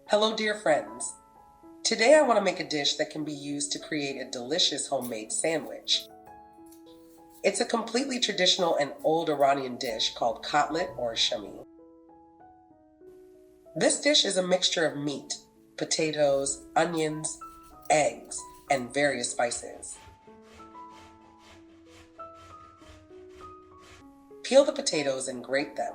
Hello, dear friends. Today I want to make a dish that can be used to create a delicious homemade sandwich. It's a completely traditional and old Iranian dish called Kotlet or Shumi. This dish is a mixture of meat, potatoes, onions, eggs, and various spices. Peel the potatoes and grate them.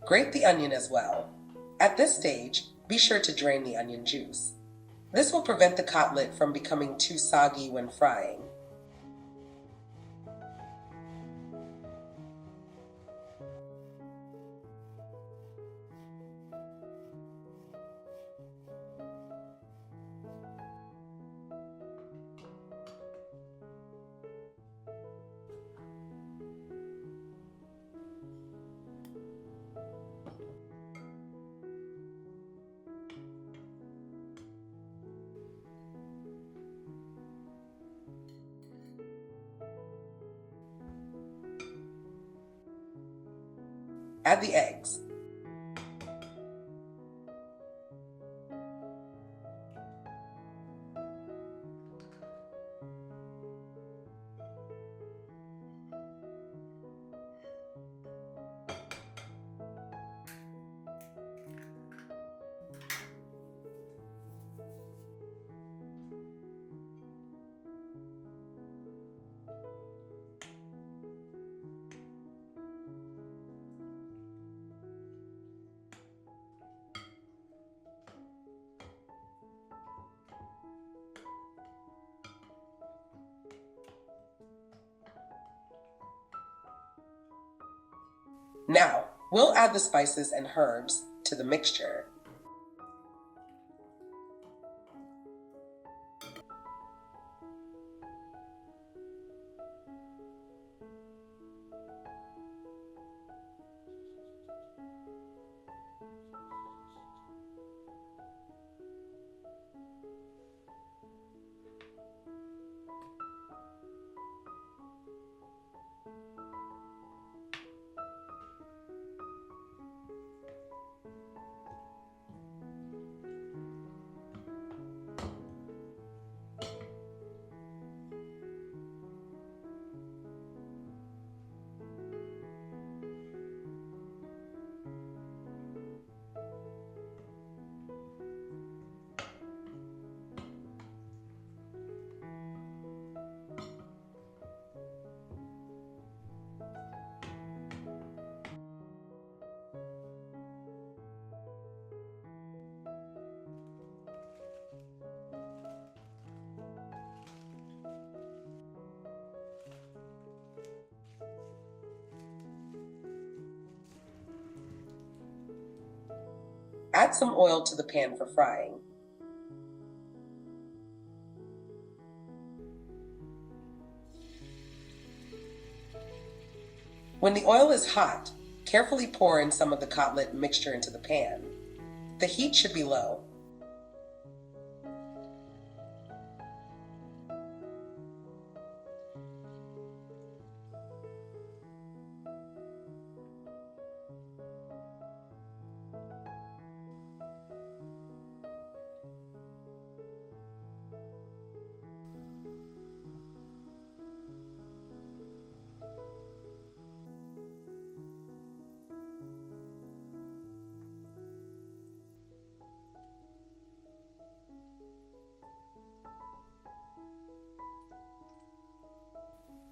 Grate the onion as well. At this stage, be sure to drain the onion juice. This will prevent the cutlet from becoming too soggy when frying. Add the eggs. Now, we'll add the spices and herbs to the mixture. Add some oil to the pan for frying. When the oil is hot, carefully pour in some of the cutlet mixture into the pan. The heat should be low.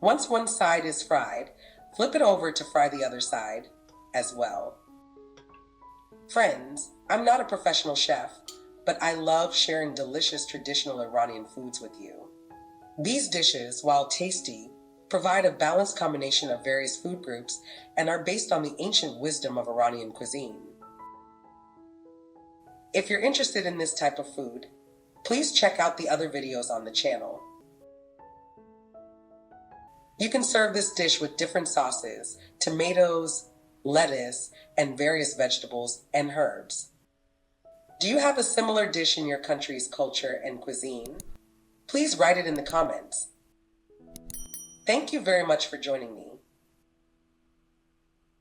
Once one side is fried, flip it over to fry the other side as well. Friends, I'm not a professional chef, but I love sharing delicious traditional Iranian foods with you. These dishes, while tasty, provide a balanced combination of various food groups and are based on the ancient wisdom of Iranian cuisine. If you're interested in this type of food, please check out the other videos on the channel. You can serve this dish with different sauces, tomatoes, lettuce, and various vegetables and herbs. Do you have a similar dish in your country's culture and cuisine? Please write it in the comments. Thank you very much for joining me.